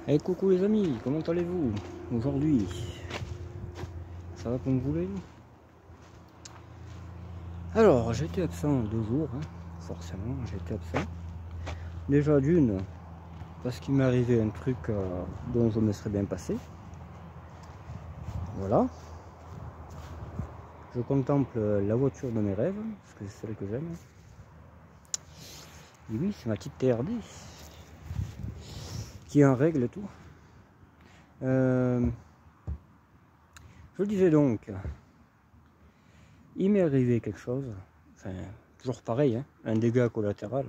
Hey, coucou les amis, comment allez-vous aujourd'hui? Ça va comme vous voulez? Alors, j'étais absent 2 jours, hein, forcément, j'étais absent. Déjà d'une, parce qu'il m'est arrivé un truc dont je me serais bien passé. Voilà. Je contemple la voiture de mes rêves, parce que c'est celle que j'aime. Et oui, c'est ma petite TRD, qui est en règle et tout. Je disais donc, il m'est arrivé quelque chose, enfin, toujours pareil, hein, un dégât collatéral.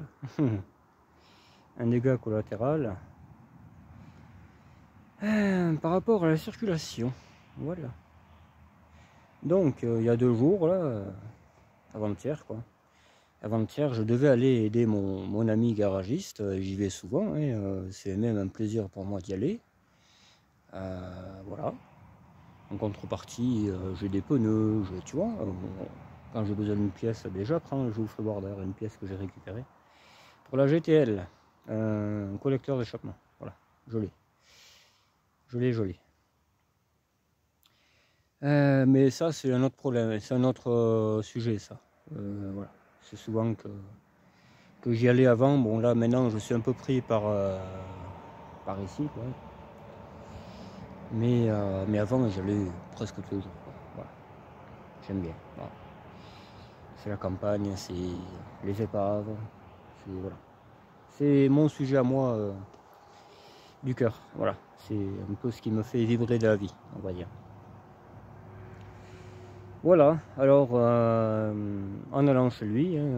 Un dégât collatéral par rapport à la circulation. Voilà. Donc, il y a 2 jours, là, avant-hier, quoi. Avant-hier, je devais aller aider mon ami garagiste. J'y vais souvent, hein, c'est même un plaisir pour moi d'y aller. Voilà. En contrepartie, j'ai des pneus, tu vois. Quand j'ai besoin d'une pièce, déjà, je vous ferai voir d'ailleurs une pièce que j'ai récupérée. Pour la GTL, un collecteur d'échappement. Voilà, joli. Joli. Mais ça, c'est un autre problème, c'est un autre sujet, ça. Voilà. C'est souvent que j'y allais avant. Bon, là, maintenant, je suis un peu pris par ici, quoi. Mais avant, j'y allais presque tous les jours, quoi. Voilà. J'aime bien. Voilà. C'est la campagne, c'est les épaves. Voilà. C'est mon sujet à moi du cœur. Voilà. C'est un peu ce qui me fait vibrer de la vie, on va dire. Voilà, alors en allant chez lui, hein,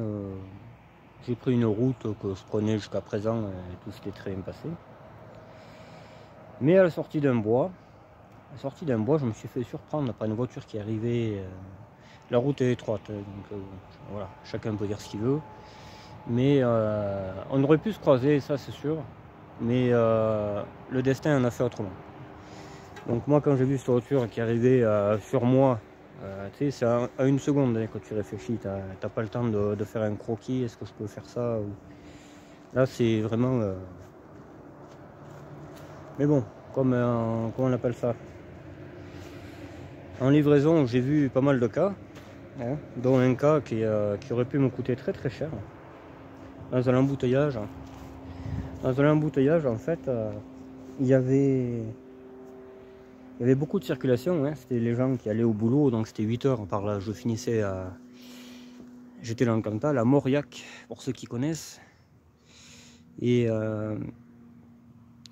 j'ai pris une route que je prenais jusqu'à présent et tout s'était très bien passé. Mais à la sortie d'un bois, je me suis fait surprendre par une voiture qui arrivait. La route est étroite, donc voilà, chacun peut dire ce qu'il veut. Mais on aurait pu se croiser, ça c'est sûr. Mais le destin en a fait autrement. Donc moi, quand j'ai vu cette voiture qui arrivait sur moi, tu sais, c'est à une seconde, hein, quand tu réfléchis, t'as pas le temps de faire un croquis, est-ce que je peux faire ça ou... Là, c'est vraiment... Mais bon, comment on appelle ça? En livraison, j'ai vu pas mal de cas, hein, dont un cas qui aurait pu me coûter très très cher. Dans un embouteillage. Dans un embouteillage, en fait, il y avait beaucoup de circulation, hein. C'était les gens qui allaient au boulot, donc c'était 8 heures par là. Je finissais à... J'étais dans le Cantal, à Mauriac, pour ceux qui connaissent. Et il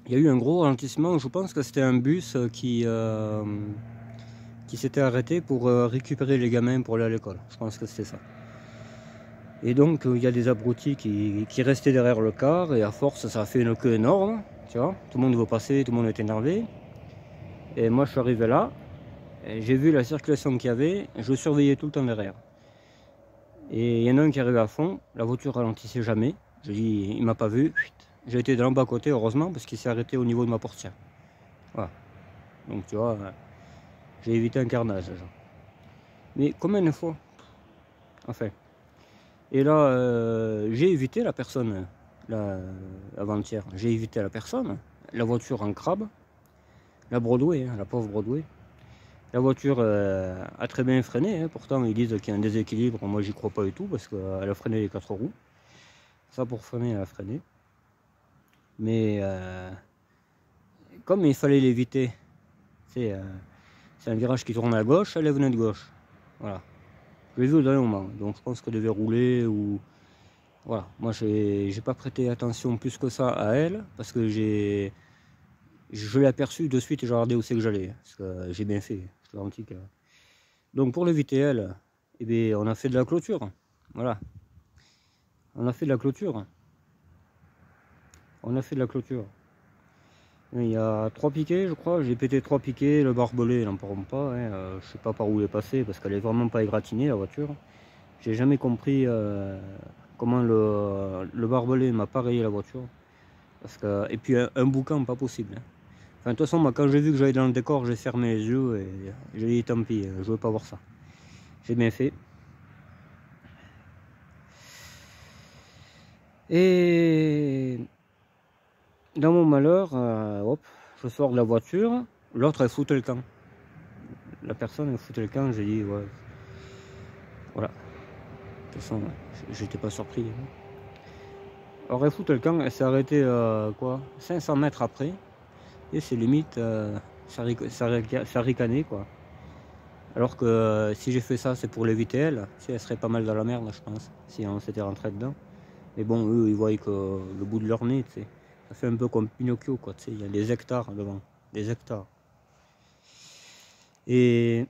y a eu un gros ralentissement. Je pense que c'était un bus qui s'était arrêté pour récupérer les gamins pour aller à l'école. Je pense que c'était ça. Et donc il y a des abrutis qui restaient derrière le car, et à force ça a fait une queue énorme. Tu vois, tout le monde veut passer, tout le monde est énervé. Et moi je suis arrivé là, j'ai vu la circulation qu'il y avait, je surveillais tout le temps derrière. Et il y en a un qui arrivait à fond, la voiture ralentissait jamais. Je dis, il m'a pas vu. J'ai été dans le bas côté, heureusement, parce qu'il s'est arrêté au niveau de ma portière. Voilà. Donc tu vois, j'ai évité un carnage. Genre. Mais combien de fois? Enfin. Et là, j'ai évité la personne, avant-hier. J'ai évité la personne, la voiture en crabe, la Broadway, hein, la pauvre Broadway. La voiture a très bien freiné, hein. Pourtant ils disent qu'il y a un déséquilibre, moi j'y crois pas du tout parce qu'elle a freiné les 4 roues. Ça pour freiner, elle a freiné. Mais comme il fallait l'éviter, c'est un virage qui tourne à gauche, elle venait de gauche. Voilà. Je l'ai vu au dernier moment, donc je pense qu'elle devait rouler ou... Voilà, moi j'ai pas prêté attention plus que ça à elle, parce que je l'ai aperçu de suite et j'ai regardé où c'est que j'allais, parce que j'ai bien fait, je te garantis que... Donc pour l'éviter elle, eh bien, on a fait de la clôture, voilà. On a fait de la clôture. Il y a 3 piquets, je crois, j'ai pété 3 piquets, le barbelé n'en parle pas, hein. Je sais pas par où il est passé, parce qu'elle est vraiment pas égratignée la voiture. J'ai jamais compris comment le barbelé m'a pas rayé la voiture. Parce que... Et puis un boucan, pas possible. Hein. Enfin, de toute façon, moi, quand j'ai vu que j'allais dans le décor, j'ai fermé les yeux et j'ai dit tant pis, je veux pas voir ça. J'ai bien fait. Et dans mon malheur, hop, je sors de la voiture, l'autre elle foutait le camp. La personne elle foutait le camp, j'ai dit ouais, voilà. De toute façon, j'étais pas surpris. Alors elle foutait le camp, elle s'est arrêtée quoi, 500 mètres après, et c'est limite, ça ricanait quoi. Alors que si j'ai fait ça, c'est pour l'éviter elle, si elle serait pas mal dans la merde, je pense, si on s'était rentré dedans. Mais bon, eux, ils voient que le bout de leur nez, tu sais. Ça fait un peu comme Pinocchio, quoi, tu sais, il y a des hectares devant, des hectares. Et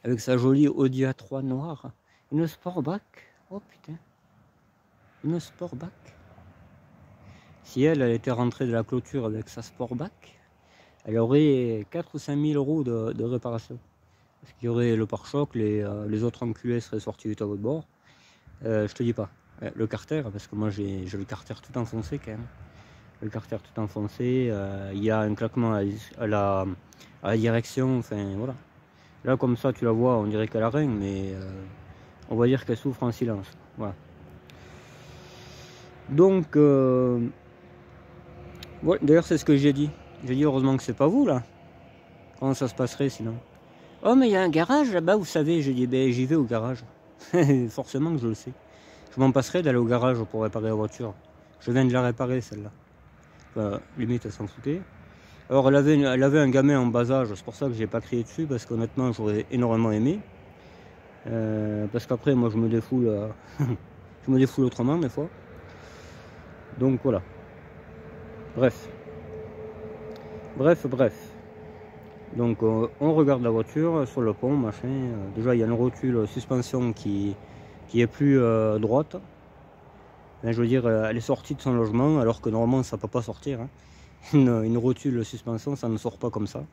avec sa jolie Audi A3 noire, une Sportback, oh putain, une Sportback. Si elle était rentrée de la clôture avec sa Sportback, elle aurait 4 ou 5 000 euros de réparation. Parce qu'il y aurait le pare-choc, les autres enculés seraient sortis du tableau de bord. Je te dis pas. Le carter, parce que moi j'ai le carter tout enfoncé quand même. Le carter tout enfoncé, il y a un claquement à la direction, enfin voilà. Là comme ça tu la vois, on dirait qu'elle a rien, mais on va dire qu'elle souffre en silence. Voilà. Donc, ouais, d'ailleurs c'est ce que j'ai dit. J'ai dit heureusement que c'est pas vous là. Comment ça se passerait sinon? Oh mais il y a un garage là-bas, vous savez. J'ai dit ben j'y vais au garage. Forcément que je le sais. Je m'en passerai d'aller au garage pour réparer la voiture. Je viens de la réparer celle-là. Enfin, limite elle s'en foutait. Alors elle avait un gamin en bas âge, c'est pour ça que j'ai pas crié dessus, parce qu'honnêtement j'aurais énormément aimé. Parce qu'après moi je me défoule, je me défoule autrement des fois. Donc voilà. Bref. Donc on regarde la voiture sur le pont, machin. Déjà il y a une rotule suspension qui est plus droite. Ben, je veux dire, elle est sortie de son logement alors que normalement ça peut pas sortir. Hein. Une rotule suspension, ça ne sort pas comme ça.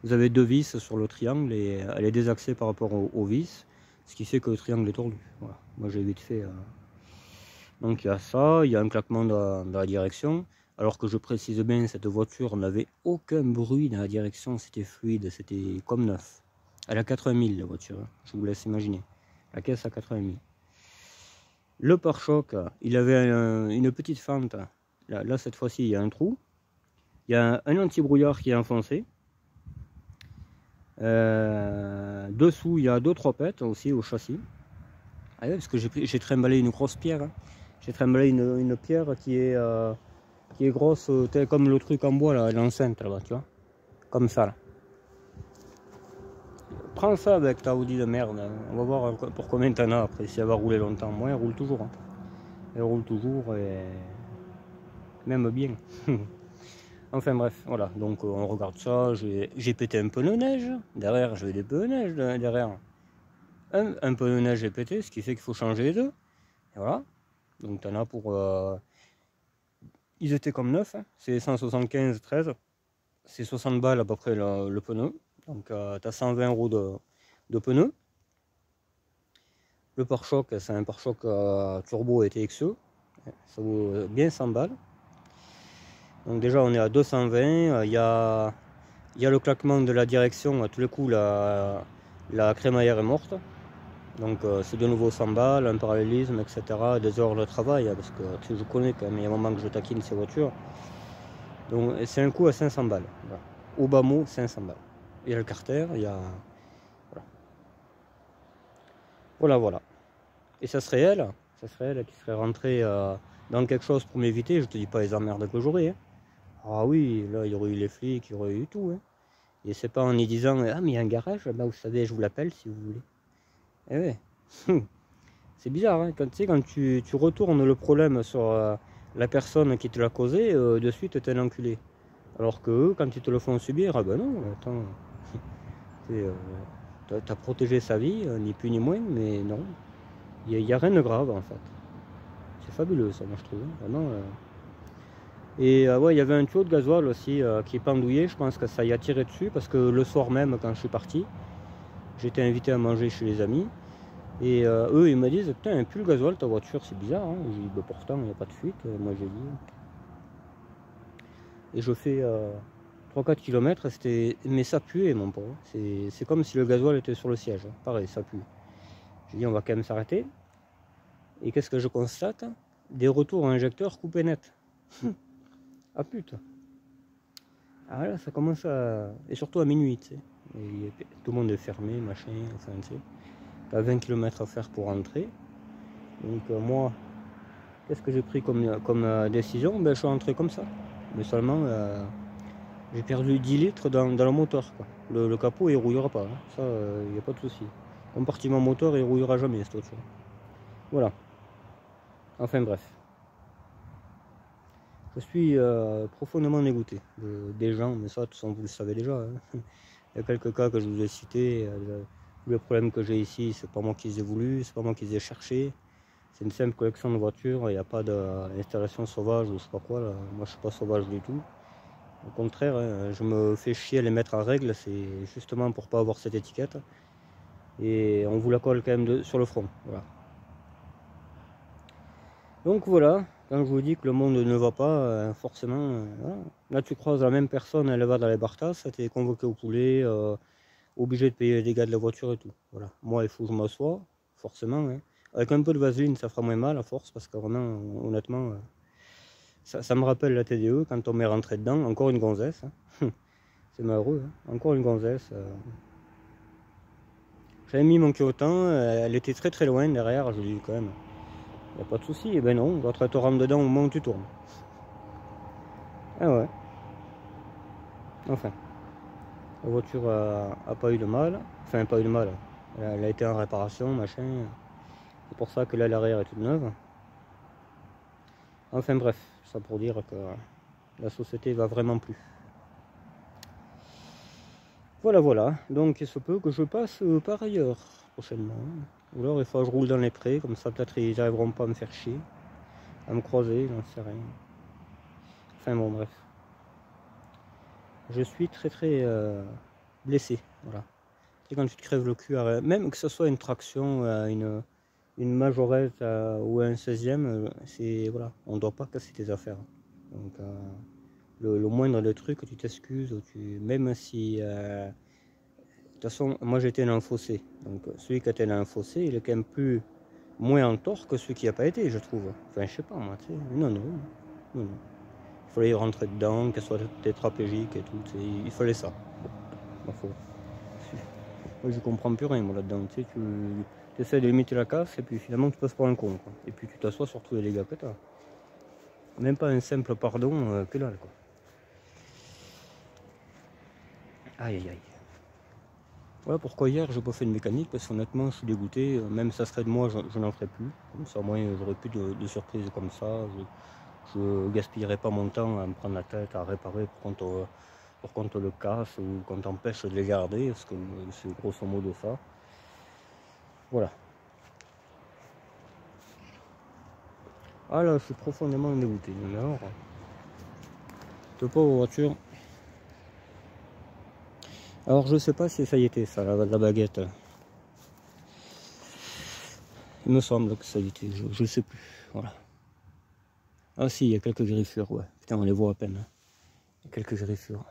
Vous avez deux vis sur le triangle et elle est désaxée par rapport aux vis, ce qui fait que le triangle est tordu. Voilà. Moi j'ai vite fait. Donc il y a ça, il y a un claquement dans la direction. Alors que je précise bien, cette voiture n'avait aucun bruit dans la direction, c'était fluide, c'était comme neuf. Elle a 80 000 la voiture, hein. Je vous laisse imaginer. La caisse a 80 000. Le pare-choc, il avait une petite fente. Là cette fois-ci, il y a un trou. Il y a un anti-brouillard qui est enfoncé. Dessous, il y a 2-3 pètes aussi au châssis. Ah ouais, parce que j'ai trimballé une grosse pierre. Hein. J'ai trimballé une pierre qui est grosse, comme le truc en bois, là, l'enceinte là-bas, tu vois. Comme ça, là. Prends ça avec ta Audi de merde. Hein. On va voir pour combien t'en as après, si elle va rouler longtemps. Moi, elle roule toujours. Hein. Elle roule toujours et même bien. Enfin bref, voilà, donc on regarde ça, j'ai pété un pneu neige, derrière j'ai des pneus neige, derrière un pneu neige est pété, ce qui fait qu'il faut changer les deux, et voilà, donc t'en as pour, ils étaient comme neufs, hein. C'est 175, 13, c'est 60 balles à peu près le pneu, donc t'as 120 euros de pneus. Le pare-choc, c'est un pare-choc turbo et TXE, ça vaut bien 100 balles. Donc déjà on est à 220, il y a le claquement de la direction, à tous les coups la crémaillère est morte. Donc c'est de nouveau 100 balles, un parallélisme, etc. Des heures de travail, hein, parce que tu sais, je connais quand même, il y a un moment que je taquine ces voitures. Donc c'est un coût à 500 balles. Voilà. Au bas mot, 500 balles. Il y a le carter, il y a... Voilà. Et ça serait elle qui serait rentrée dans quelque chose pour m'éviter, je te dis pas les emmerdes que j'aurais. Hein. Ah oui, là il y aurait eu les flics, il y aurait eu tout. Hein. Et c'est pas en y disant ah mais il y a un garage, bah vous savez, je vous l'appelle si vous voulez. Eh ouais. C'est bizarre, hein, quand tu retournes le problème sur la personne qui te l'a causé, de suite t'es un enculé. Alors que eux, quand ils te le font subir, ah ben non, attends, t'as protégé sa vie, ni plus ni moins, mais non, il y a rien de grave en fait. C'est fabuleux ça, moi je trouve. Vraiment, Et ouais, il y avait un tuyau de gasoil aussi qui pendouillait, je pense que ça y a tiré dessus, parce que le soir même, quand je suis parti, j'étais invité à manger chez les amis, et eux ils me disent, putain, un pull gasoil ta voiture, c'est bizarre, hein. J'ai dit, bah, pourtant il n'y a pas de fuite, moi j'ai dit. Et je fais 3-4 km, mais ça puait mon pauvre, c'est comme si le gasoil était sur le siège, hein. Pareil, ça pue. J'ai dit, on va quand même s'arrêter, et qu'est-ce que je constate? Des retours à injecteur coupés net. Ah putain. Ah là, ça commence à... Et surtout à minuit, tu sais. Tout le monde est fermé, machin, enfin, tu sais. T'as 20 km à faire pour rentrer. Donc moi, qu'est-ce que j'ai pris comme décision? Ben, je suis rentré comme ça. Mais seulement, j'ai perdu 10 litres dans le moteur, quoi. Le capot, il rouillera pas, hein. Ça, il n'y a pas de souci. Compartiment moteur, il rouillera jamais, cette autre chose. Voilà. Enfin bref. Je suis profondément dégoûté des gens, mais ça, de toute façon, vous le savez déjà, hein. Il y a quelques cas que je vous ai cités. Le problème que j'ai ici, c'est pas moi qui les ai voulu, c'est pas moi qui les ai cherchés. C'est une simple collection de voitures, il n'y a pas d'installation sauvage ou je sais pas quoi. Là. Moi, je suis pas sauvage du tout. Au contraire, hein, je me fais chier à les mettre en règle, c'est justement pour pas avoir cette étiquette. Et on vous la colle quand même sur le front. Voilà. Donc voilà, quand je vous dis que le monde ne va pas, forcément, voilà. Là tu croises la même personne, elle va dans les Bartas, t'es convoqué au poulet, obligé de payer les dégâts de la voiture et tout. Voilà. Moi il faut que je m'assoie, forcément. Hein. Avec un peu de vaseline ça fera moins mal à force, parce que vraiment, honnêtement, ça me rappelle la TDE quand on m'est rentré dedans, encore une gonzesse. Hein. C'est malheureux, hein. Encore une gonzesse. J'avais mis mon kyotan, elle était très très loin derrière, je lui dis quand même. Y a pas de souci, et ben non, l'autre te rentre dedans au moment où tu tournes. Ah ouais. Enfin, la voiture a pas eu de mal, enfin pas eu de mal. Elle a été en réparation, machin. C'est pour ça que là l'arrière est toute neuve. Enfin bref, ça pour dire que la société va vraiment plus. Voilà, voilà. Donc il se peut que je passe par ailleurs prochainement. Ou alors il faut que je roule dans les prés, comme ça peut-être ils n'arriveront pas à me faire chier, à me croiser, j'en sais rien. Enfin bon bref. Je suis très très blessé, voilà. C'est quand tu te crèves le cul, même que ce soit une traction, une majorette ou un 16e, c'est voilà, on ne doit pas casser tes affaires. Donc le moindre des trucs, tu t'excuses, même si de toute façon, moi j'étais dans un fossé, donc celui qui était dans un fossé, il est quand même moins en tort que celui qui n'a pas été, je trouve. Enfin, je sais pas moi, tu sais. Non, non, non, non. Il fallait rentrer dedans, qu'elle soit tétraplégique et tout, il fallait ça. Bon, moi je comprends plus rien moi là-dedans, tu sais, tu essaies de limiter la casse et puis finalement tu passes pour un con, quoi. Et puis tu t'assois sur tous les dégâts que t'as. Même pas un simple pardon, que dalle, quoi. Aïe aïe aïe. Voilà pourquoi hier j'ai pas fait de mécanique, parce qu'honnêtement je suis dégoûté, même ça serait de moi je n'en ferais plus. Comme ça moi j'aurais plus de surprises comme ça, je gaspillerais pas mon temps à me prendre la tête à réparer pour qu'on te le casse ou qu'on t'empêche de les garder, parce que c'est grosso modo ça. Voilà. Ah là je suis profondément dégoûté, mais alors, de pauvre voiture. Alors je sais pas si ça y était ça, la baguette. Il me semble que ça y était, je sais plus. Voilà. Ah si, il y a quelques griffures, ouais. Putain, on les voit à peine. Hein. Il y a quelques griffures.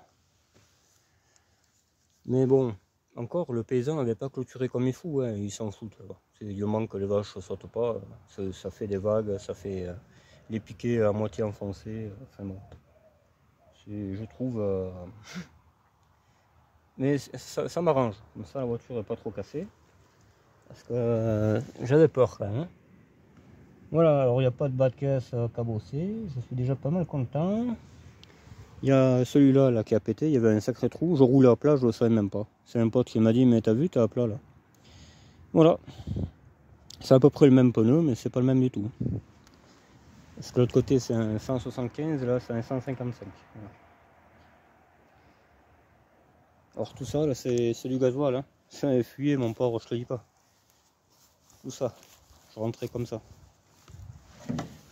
Mais bon, encore, le paysan n'avait pas clôturé comme il faut, hein. Il s'en fout. Il manque que les vaches ne sautent pas. Ça fait des vagues, ça fait les piquets à moitié enfoncés. Enfin bon. Je trouve... Mais ça m'arrange. Comme ça, la voiture n'est pas trop cassée. Parce que j'avais peur quand même. Hein. Voilà, alors il n'y a pas de bas de caisse cabossé. Je suis déjà pas mal content. Il y a celui-là là, qui a pété, il y avait un sacré trou. Je roulais à plat, je le savais même pas. C'est un pote qui m'a dit, mais t'as vu, t'es à plat là. Voilà. C'est à peu près le même pneu, mais c'est pas le même du tout. Parce que l'autre côté c'est un 175, là c'est un 155. Voilà. Alors tout ça là c'est du gasoil. Hein. C'est un fuyé mon pauvre, je te dis pas. Tout ça. Je rentrais comme ça.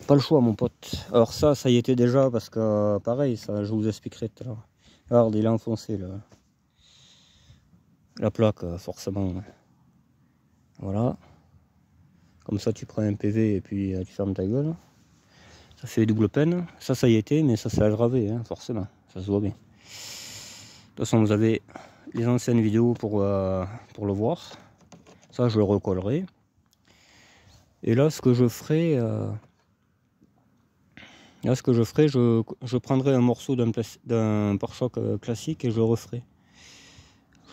Pas le choix mon pote. Alors ça y était déjà parce que pareil, ça je vous expliquerai tout à l'heure. Regarde, il est enfoncé là. La plaque forcément. Voilà. Comme ça tu prends un PV et puis tu fermes ta gueule. Ça fait double peine. Ça y était, mais ça s'est aggravé, hein, forcément. Ça se voit bien. De toute façon, vous avez les anciennes vidéos pour le voir. Ça, je le recollerai. Et là, ce que je ferai... Là, ce que je ferai, je prendrai un morceau d'un pare-choc classique et je le referai.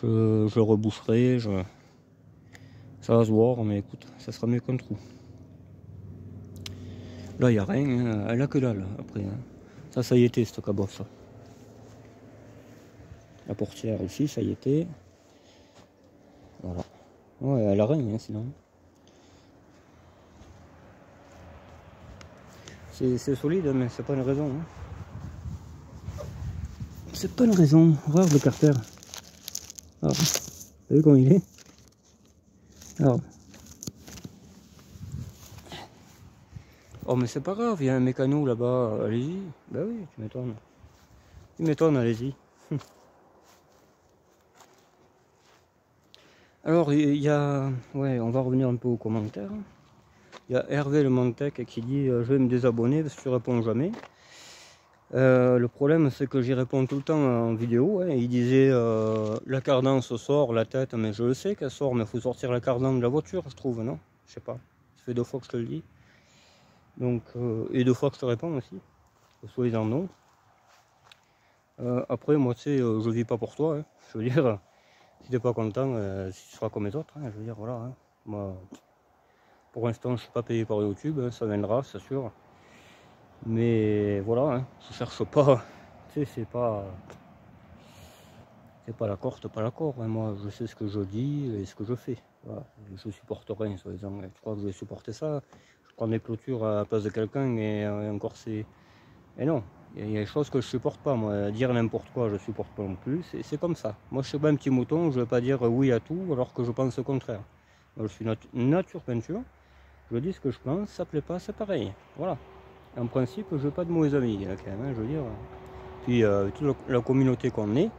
Je reboucherai, ça va se voir, mais écoute, ça sera mieux qu'un trou. Là, il n'y a rien, hein. Elle a que dalle après. Hein. Ça y était, cette cabosse. Ça. La portière ici, ça y était. Voilà. Ouais, elle a rien, hein, sinon. C'est solide, mais c'est pas une raison. Hein. C'est pas une raison. Regarde le carter. Ah, t'as vu comment il est? Alors. Oh, mais c'est pas grave, il y a un mécano là-bas. Allez-y. Bah oui, tu m'étonnes. Tu m'étonnes, allez-y. Alors, il y a... Ouais, on va revenir un peu aux commentaires. Il y a Hervé le Montec qui dit je vais me désabonner parce que tu réponds jamais. Le problème c'est que j'y réponds tout le temps en vidéo. Hein. Il disait la cardance sort, la tête, mais je le sais qu'elle sort, mais il faut sortir la cardance de la voiture, je trouve, non? Je sais pas. Ça fait 2 fois que je te le dis. Donc, et 2 fois que je te réponds aussi. Soyez-en non. Après, moi, tu sais, je vis pas pour toi. Hein. Je veux dire, si t'es pas content, tu seras comme les autres. Hein. Je veux dire, voilà. Hein. Moi, pour l'instant, je suis pas payé par YouTube. Hein. Ça viendra, c'est sûr. Mais voilà, hein. Je cherche pas. Tu sais, c'est pas l'accord, c'est pas l'accord. Hein. Moi, je sais ce que je dis et ce que je fais. Voilà. Je supporte rien, soi-disant. Tu crois que je vais supporter ça? Je prends des clôtures à la place de quelqu'un et encore c'est. Et non, il y a des choses que je supporte pas. Moi, dire n'importe quoi, je supporte pas non plus. C'est comme ça. Moi, je suis pas un petit mouton. Je vais pas dire oui à tout alors que je pense le contraire. Moi, je suis nature peinture. Je dis ce que je pense. Ça plaît pas, c'est pareil. Voilà. En principe, je veux pas de mauvais amis, quand même, hein, je veux dire. Puis toute la communauté qu'on est,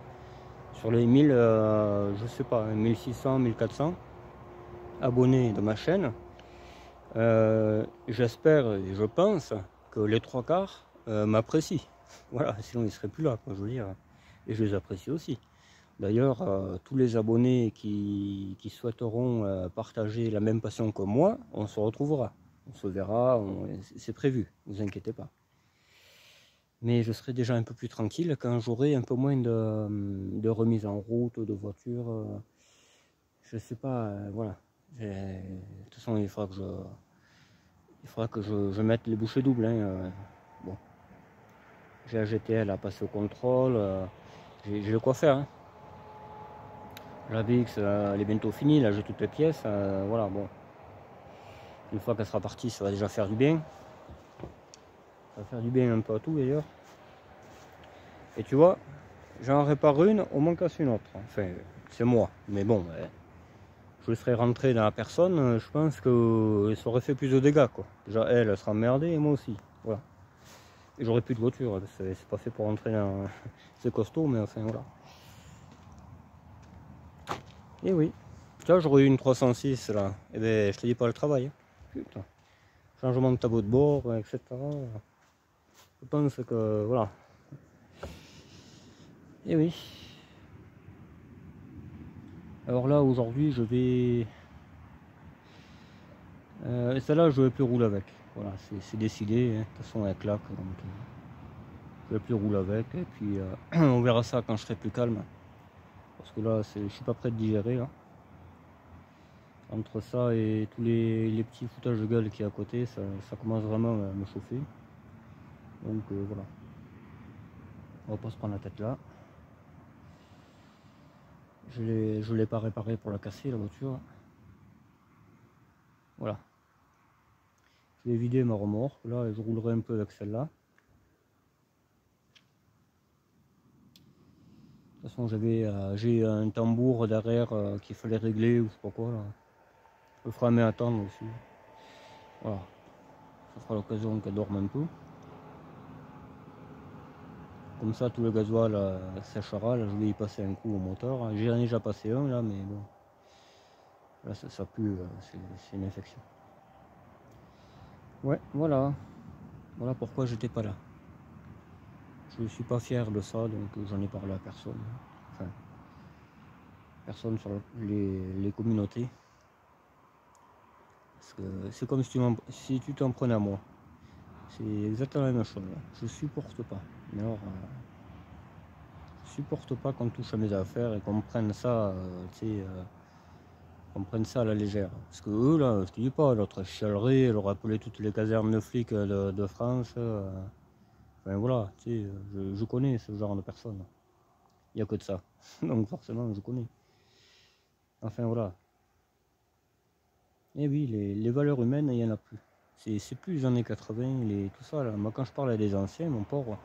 sur les 1000, je sais pas, 1600, 1400 abonnés de ma chaîne, j'espère et je pense que les 3/4 m'apprécient. Voilà, sinon ils seraient plus là, quoi, je veux dire. Et je les apprécie aussi. D'ailleurs, tous les abonnés qui souhaiteront partager la même passion que moi, on se retrouvera. On se verra, c'est prévu, ne vous inquiétez pas. Mais je serai déjà un peu plus tranquille quand j'aurai un peu moins de remise en route de voiture. Je sais pas, voilà. De toute façon, il faudra que je mette les bouchées doubles. Hein, bon. J'ai la GTL à passer au contrôle. J'ai de quoi faire. Hein. La VX, elle est bientôt finie. Là, j'ai toutes les pièces. Voilà, bon. Une fois qu'elle sera partie, ça va déjà faire du bien. Ça va faire du bien un peu à tout d'ailleurs. Et tu vois, j'en répare une, on m'en casse une autre. Enfin, c'est moi. Mais bon, je le ferai rentrer dans la personne, je pense que ça aurait fait plus de dégâts, quoi. Déjà, elle sera emmerdée et moi aussi. Voilà. Et j'aurais plus de voiture. C'est pas fait pour rentrer dans. C'est costaud, mais enfin, voilà. Et oui. Là, j'aurais eu une 306 là. Et ben, je te dis pas le travail. Hein. Putain. Changement de tableau de bord, etc. Je pense que. Voilà. Et oui. Alors là, aujourd'hui, je vais. Celle-là, je ne vais plus rouler avec. Voilà, c'est décidé. Hein. De toute façon, elle claque. Donc, je ne vais plus rouler avec. Et puis, on verra ça quand je serai plus calme. Parce que là, je suis pas prêt de digérer. Là. Entre ça et tous les petits foutages de gueule qui est à côté, ça commence vraiment à me chauffer. Donc, voilà. On va pas se prendre la tête là. Je l'ai pas réparé pour la casser, la voiture. Voilà. Je vais vider ma remorque. Là, je roulerai un peu avec celle-là. De toute façon, j'ai un tambour derrière qu'il fallait régler ou je sais pas quoi. Là. Je le ferai mais attendre aussi. Voilà. Ça fera l'occasion qu'elle dorme un peu. Comme ça, tout le gasoil séchera. Là, je vais y passer un coup au moteur. J'en ai déjà passé un là, mais bon. Là, ça pue. C'est une infection. Ouais, voilà. Voilà pourquoi j'étais pas là. Je ne suis pas fier de ça, donc j'en ai parlé à personne. Enfin, personne sur les communautés. Parce que c'est comme si tu t'en prenais à moi. C'est exactement la même chose. Là. Je supporte pas. Mais alors, je supporte pas qu'on touche à mes affaires et qu'on prenne ça, tu sais, qu'on prenne ça à la légère. Parce que eux, là, je te dis pas, l'autre chialerie, elle aurait appelé toutes les casernes de flics de France. Enfin voilà, tu sais, je connais ce genre de personnes. Il n'y a que de ça. Donc forcément, je connais. Enfin voilà. Et oui, les valeurs humaines, il n'y en a plus. C'est plus les années 80, tout ça. Là. Moi, quand je parle à des anciens, mon pauvre,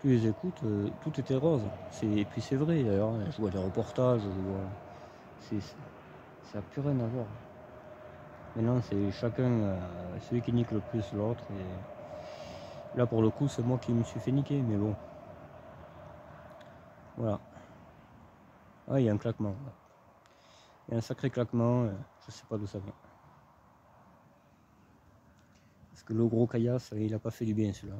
tu les écoutes, tout était rose. Et puis c'est vrai, d'ailleurs, je vois des reportages, ça n'a plus rien à voir. Maintenant, c'est chacun, celui qui nique le plus l'autre. Et là, pour le coup, c'est moi qui me suis fait niquer, mais bon. Voilà. Ah, il y a un claquement. Là. Il y a un sacré claquement, je sais pas d'où ça vient. Parce que le gros caillasse, il a pas fait du bien celui-là.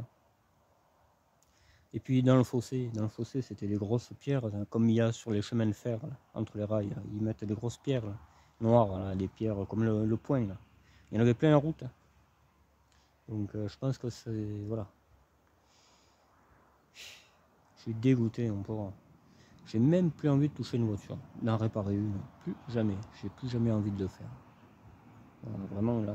Et puis dans le fossé c'était des grosses pierres, hein, comme il y a sur les chemins de fer, là, entre les rails. Là. Ils mettent des grosses pierres là, noires, là, des pierres comme le poing. Là. Il y en avait plein en route. Hein. Donc je pense que c'est... Voilà. Je suis dégoûté, mon pauvre. J'ai même plus envie de toucher une voiture, d'en réparer une. Plus jamais. J'ai plus jamais envie de le faire. Alors, vraiment, là,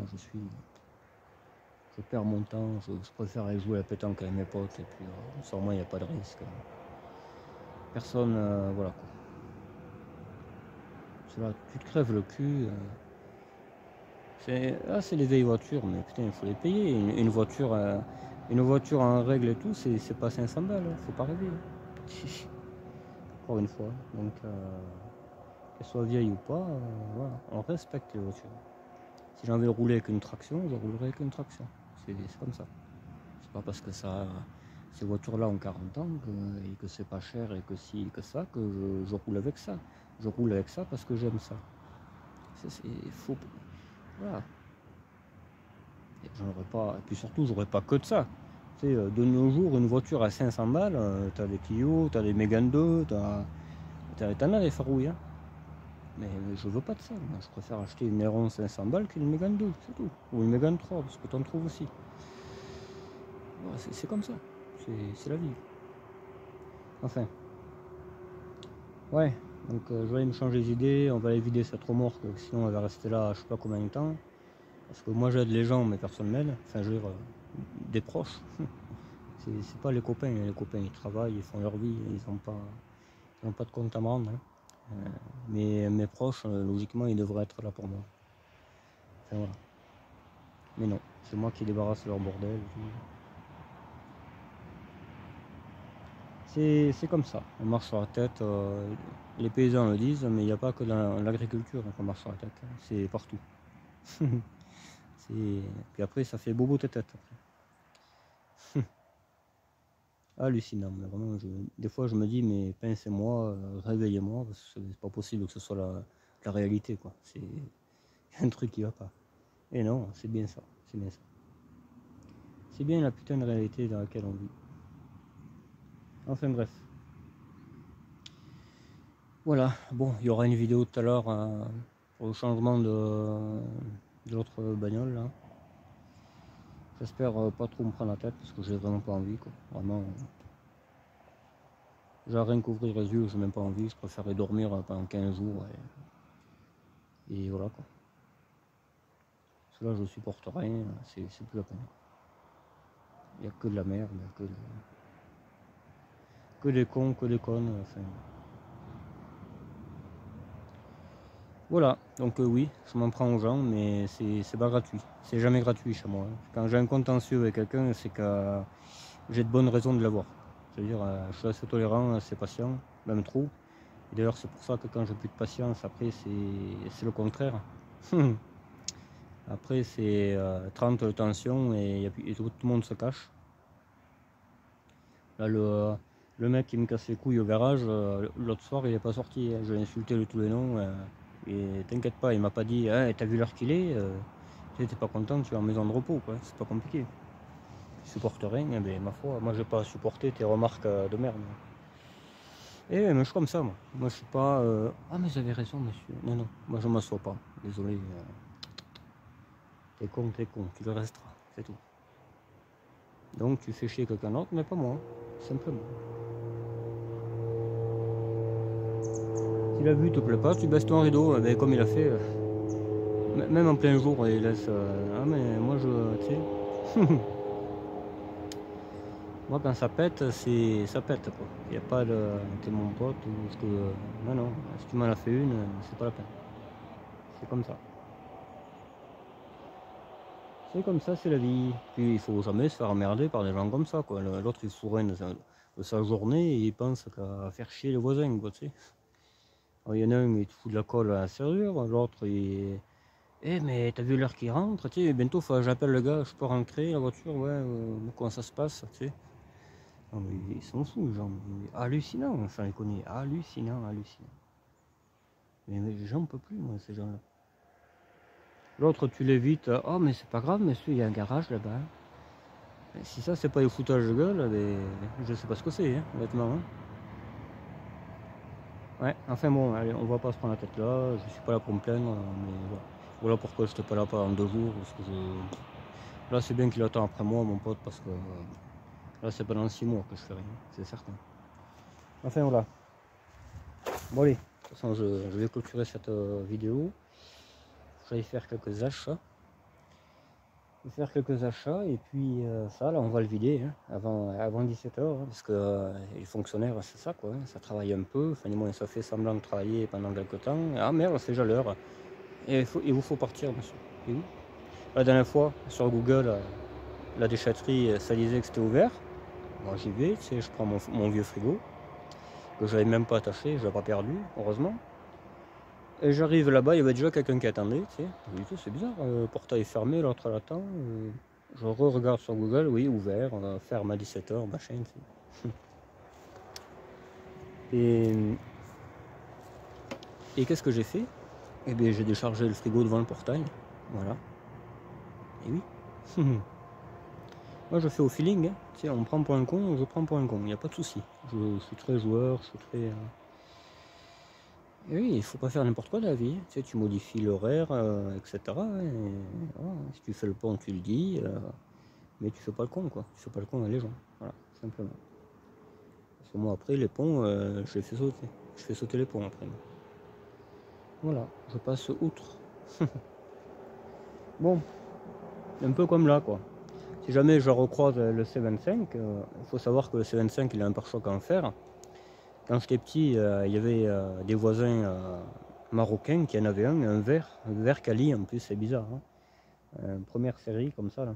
je perds mon temps. Je préfère aller jouer à la pétanque avec mes potes. Et puis, sans moi, il n'y a pas de risque. Personne, voilà quoi. Là, tu te crèves le cul. C'est les vieilles voitures, mais putain, il faut les payer. Une voiture en règle et tout, c'est pas 500 balles. Hein, faut pas rêver. Encore une fois. Donc, qu'elle soit vieille ou pas, voilà, on respecte les voitures. Si j'ai envie de rouler avec une traction, je roulerai avec une traction. C'est comme ça. C'est pas parce que ces voitures-là ont 40 ans et que c'est pas cher et que si que ça que je roule avec ça. Je roule avec ça parce que j'aime ça. C'est faux. Voilà. J'en aurais pas. Et puis surtout, j'aurais pas que de ça. Tu sais, de nos jours, une voiture à 500 balles, t'as des Clio, t'as des Mégane 2, t'en as des Farouilles. Hein. Mais je veux pas de ça. Moi, je préfère acheter une Néron 500 balles qu'une Mégane 2, c'est tout. Ou une Mégane 3, parce que t'en trouves aussi. Voilà, c'est comme ça. C'est la vie. Enfin. Ouais. Donc je vais aller me changer les idées. On va aller vider cette remorque. Sinon, elle va rester là je sais pas combien de temps. Parce que moi, j'aide les gens, mais personne m'aide. Enfin, je veux dire, des proches. C'est pas les copains. Les copains, ils travaillent, ils font leur vie. Ils n'ont pas de compte à me rendre. Hein. Mais mes proches, logiquement, ils devraient être là pour moi. Enfin, voilà. Mais non, c'est moi qui débarrasse leur bordel. C'est comme ça, on marche sur la tête. Les paysans le disent, mais il n'y a pas que dans l'agriculture qu'on marche sur la tête. Hein. C'est partout. Puis après, ça fait bobo de tête. Hallucinant, mais vraiment, des fois je me dis, mais pincez-moi, réveillez-moi, parce que c'est pas possible que ce soit la réalité, quoi. C'est un truc qui va pas. Et non, c'est bien ça, c'est bien ça. C'est bien la putain de réalité dans laquelle on vit. Enfin bref. Voilà, bon, il y aura une vidéo tout à l'heure pour le changement de l'autre bagnole, là. J'espère pas trop me prendre la tête, parce que j'ai vraiment pas envie, quoi. Vraiment... J'ai rien qu'ouvrir les yeux, j'ai même pas envie, je préférerais dormir pendant 15 jours et voilà quoi. Parce que là je supporte rien, c'est plus la peine. Il n'y a que de la merde, que des cons, que des connes, enfin. Voilà, donc oui, je m'en prends aux gens, mais c'est pas gratuit. C'est jamais gratuit chez moi. Hein. Quand j'ai un contentieux avec quelqu'un, c'est que j'ai de bonnes raisons de l'avoir. C'est-à-dire, je suis assez tolérant, assez patient, même trop. Et d'ailleurs, c'est pour ça que quand j'ai plus de patience, après, c'est le contraire. Après, c'est 30 de tension et tout le monde se cache. Là, le mec qui me casse les couilles au garage, l'autre soir, il est pas sorti. Hein. Je l'ai insulté de tous les noms. Et t'inquiète pas, il m'a pas dit ah, t'as vu l'heure qu'il est t'es pas content, tu es en maison de repos. C'est pas compliqué. Tu supportes rien, eh ben, ma foi, moi j'ai pas supporté tes remarques de merde. Et mais je suis comme ça, moi. Moi je suis pas. Ah, mais vous avez raison, monsieur. Non, non, moi je m'assois pas. Désolé. T'es con, tu le resteras. C'est tout. Donc tu fais chier quelqu'un d'autre, mais pas moi, simplement. Si la vue te plaît pas, tu baisses ton rideau, mais comme il a fait, même en plein jour, il laisse... ah mais moi je... tu sais... Moi quand ça pète, ça pète quoi. Il n'y a pas de... T'es mon pote ou ce que... non, non, si tu m'en as fait une, c'est pas la peine. C'est comme ça. C'est comme ça, c'est la vie. Puis il faut jamais se faire emmerder par des gens comme ça quoi. L'autre il se fourraine de sa journée et il pense qu'à faire chier les voisins quoi, tu sais. Il y en a un, il te fout de la colle à la serrure, l'autre il... Eh mais t'as vu l'heure qui rentre, tu sais, bientôt j'appelle le gars, je peux rentrer la voiture, ouais, comment ça se passe, tu sais. Non, mais ils sont fous, les gens. Hallucinant, sans les connaître. Hallucinant, hallucinant. Mais j'en peux plus, moi, ces gens-là. L'autre, tu l'évites. Oh, mais c'est pas grave, monsieur, il y a un garage là-bas. Si ça, c'est pas les foutages de gueule, mais je sais pas ce que c'est, hein, honnêtement. Hein. Ouais, enfin bon, allez, on va pas se prendre la tête là. Je suis pas là pour me plaindre, mais voilà. Voilà pourquoi je n'étais pas là pendant 2 jours. Parce que là, c'est bien qu'il attend après moi, mon pote, parce que là, c'est pendant 6 mois que je fais rien, c'est certain. Enfin voilà. Bon allez, de toute façon je vais clôturer cette vidéo. J'allais faire quelques achats. Et puis ça là on va le vider hein, avant 17 h hein, parce que les fonctionnaires c'est ça quoi, hein, ça travaille un peu, enfin du moins ça fait semblant de travailler pendant quelques temps. Ah merde c'est déjà l'heure. Et il vous faut partir monsieur. Et oui. La dernière fois sur Google la déchetterie ça disait que c'était ouvert. Moi j'y vais, tu sais, je prends mon vieux frigo que j'avais même pas attaché, je l'ai pas perdu, heureusement. Et j'arrive là-bas, il y avait déjà quelqu'un qui attendait, tu sais. Je me dis, c'est bizarre, le portail est fermé, l'autre l'attend. Je regarde sur Google, oui, ouvert, on va ferme à 17 h, machin, tu sais. Et qu'est-ce que j'ai fait? Eh bien, j'ai déchargé le frigo devant le portail, voilà. Et oui. Moi, je fais au feeling, hein. Tu sais, on me prend pour un con, je prends pour un con, il n'y a pas de souci. Je suis très joueur, je suis très... Et oui, il faut pas faire n'importe quoi de la vie. Tu sais, tu modifies l'horaire, etc. Et voilà, si tu fais le pont, tu le dis. Mais tu fais pas le con, quoi. Tu fais pas le con à les gens. Voilà, simplement. Parce que moi, après, les ponts, je les fais sauter. Je fais sauter les ponts après. Voilà, je passe outre. Bon, un peu comme là, quoi. Si jamais je recroise le C25, il faut savoir que le C25, il a un pare-choc en fer. Quand j'étais petit, il y avait des voisins marocains qui en avaient un vert Cali en plus, c'est bizarre. Hein. Première série comme ça, là.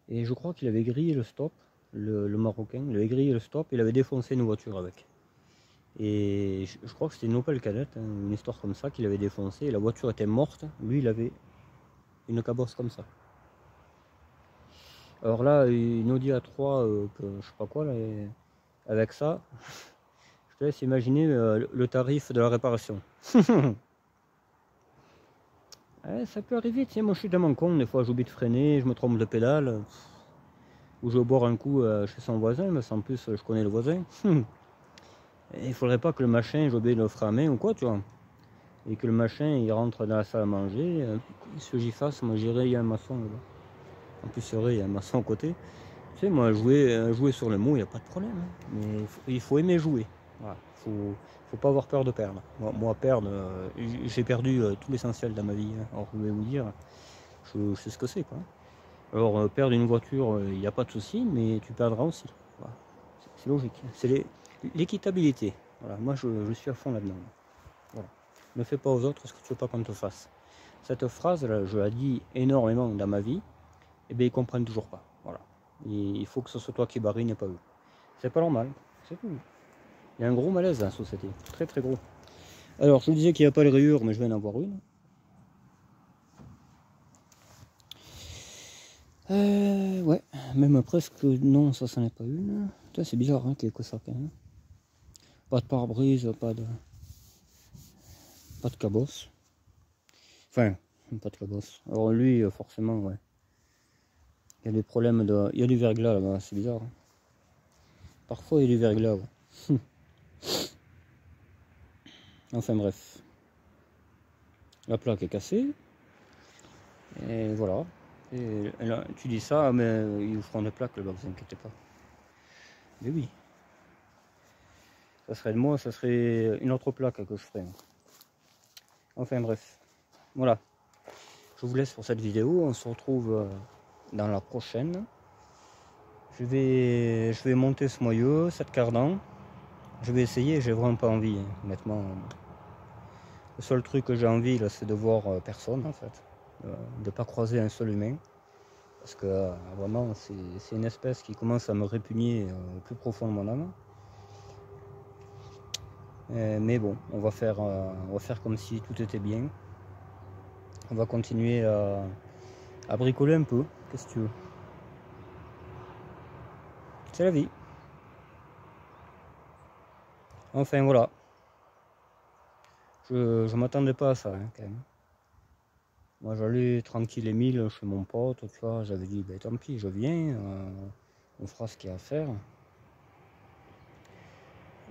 Et je crois qu'il avait grillé le stop, le marocain, il avait grillé le stop, il avait défoncé une voiture avec. Et je crois que c'était une Opel Kadett, hein, une histoire comme ça, qu'il avait défoncé, et la voiture était morte, lui il avait une cabosse comme ça. Alors là, une Audi A3, que, je sais pas quoi, là, avec ça, je te laisse imaginer le tarif de la réparation. Ouais, ça peut arriver, tu sais, moi je suis tellement con, des fois j'oublie de freiner, je me trompe de pédale, ou je boire un coup chez son voisin, mais en plus je connais le voisin. Il faudrait pas que le machin, j'oublie le frein à main ou quoi, tu vois. Et que le machin, il rentre dans la salle à manger, ce que j'y fasse, moi j'irai, il y a un maçon là-bas. En plus, c'est vrai, il y a un maçon à côté. Tu sais, moi, jouer sur le mot, il n'y a pas de problème. Hein. Mais il faut aimer jouer. Voilà. Faut pas avoir peur de perdre. Moi perdre, j'ai perdu tout l'essentiel dans ma vie. Hein. Alors, je vais vous dire, je sais ce que c'est, quoi. Alors, perdre une voiture, il n'y a pas de souci, mais tu perdras aussi. Voilà. C'est logique. C'est l'équitabilité. Voilà. Moi, je suis à fond là-dedans. Voilà. Ne fais pas aux autres ce que tu veux pas qu'on te fasse. Cette phrase, là, je la dis énormément dans ma vie, et bien ils comprennent toujours pas. Voilà. Et il faut que ce soit toi qui barine et pas eux. C'est pas normal, c'est tout. Il y a un gros malaise dans la société, très très gros. Alors, je vous disais qu'il n'y a pas les rayures, mais je vais en avoir une. Ouais, même presque, non, ça n'en est pas une. C'est bizarre, hein, qu'il y ait que ça quand même. Pas de pare-brise, pas de cabosse. Enfin, pas de cabosse. Alors lui, forcément, ouais. Il y a des problèmes de... Il y a du verglas là-bas, c'est bizarre. Hein. Parfois, il y a du verglas, ouais. Enfin bref. La plaque est cassée. Et voilà. Et là, tu dis ça, mais ils vous feront des plaques là-bas, vous inquiétez pas. Mais oui. Ça serait de moi, ça serait une autre plaque que je ferais. Enfin bref. Voilà. Je vous laisse pour cette vidéo. On se retrouve dans la prochaine. Je vais monter ce moyeu, cette cardan. Je vais essayer, j'ai vraiment pas envie, hein, honnêtement. Le seul truc que j'ai envie là, c'est de voir personne en fait. De pas croiser un seul humain. Parce que vraiment, c'est une espèce qui commence à me répugner au plus profond de mon âme. Mais bon, on va faire comme si tout était bien. On va continuer à bricoler un peu. Qu'est-ce que tu veux? C'est la vie. Enfin voilà. Je m'attendais pas à ça hein, quand même. Moi j'allais tranquille et mille chez mon pote, tu vois. J'avais dit, ben tant pis, je viens. On fera ce qu'il y a à faire.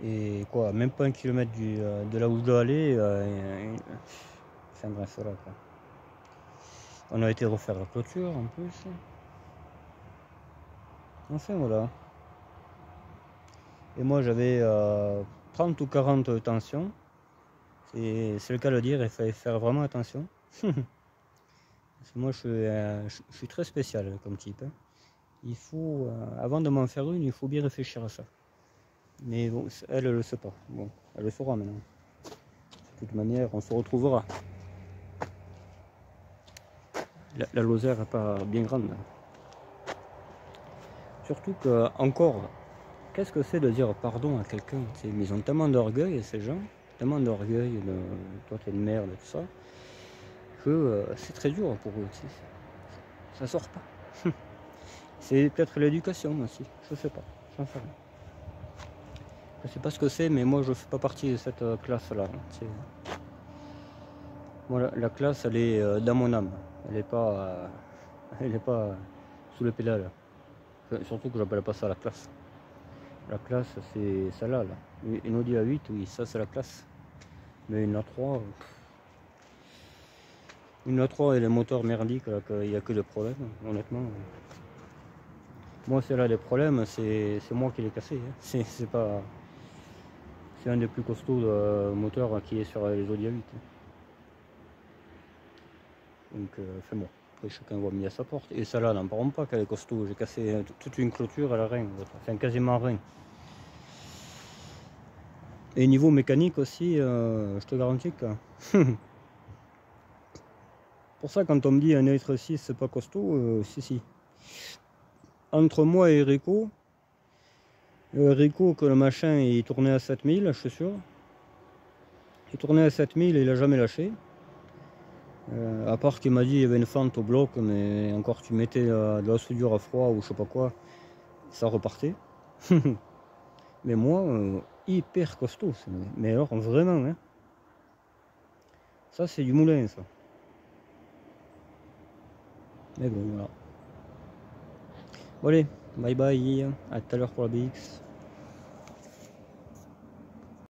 Et quoi, même pas un kilomètre de là où je dois aller. Enfin bref, voilà quoi. On a été refaire la clôture en plus. Enfin voilà. Et moi j'avais 30 ou 40 tensions. C'est le cas de le dire, il fallait faire vraiment attention. Parce que moi je suis très spécial comme type. Hein. Il faut, avant de m'en faire une, il faut bien réfléchir à ça. Mais bon, elle le sait pas. Bon, elle le saura maintenant. De toute manière, on se retrouvera. La Lozère n'est pas bien grande. Surtout que, encore, qu'est-ce que c'est de dire pardon à quelqu'un? Ils ont tellement d'orgueil, ces gens, tellement d'orgueil, toi t'es une merde et tout ça, que c'est très dur pour eux aussi. Ça sort pas. C'est peut-être l'éducation aussi, je sais pas, j'en sais rien. Je sais pas ce que c'est, mais moi je fais pas partie de cette classe-là. Moi, la classe, elle est dans mon âme. Elle est pas sous le pédale. Surtout que j'appelle pas ça la classe. La classe, c'est celle-là. Là. Une Audi A8, oui, ça c'est la classe. Mais une A3, une A3 et les moteurs merdiques, il n'y a que des problèmes, honnêtement. Moi, c'est là les problèmes, c'est moi qui l'ai cassé. Hein. C'est pas. C'est un des plus costauds moteurs qui est sur les Audi A8. Hein. Donc, enfin bon. Après, chacun voit mis à sa porte. Et celle-là, n'en parlons pas qu'elle est costaud. J'ai cassé toute une clôture, elle a rien. Enfin, quasiment rien. Et niveau mécanique aussi, je te garantis que. Pour ça, quand on me dit un litre 6 c'est pas costaud, si. Entre moi et Rico, que le machin il tournait à 7000, je suis sûr. Il tournait à 7000 et il a jamais lâché. À part qu'il m'a dit qu'il y avait une fente au bloc, mais encore tu mettais de la soudure à froid ou je sais pas quoi, ça repartait. Mais moi, hyper costaud, mais alors vraiment, hein. Ça c'est du moulin ça. Mais bon voilà. Bon allez, bye bye, à tout à l'heure pour la BX.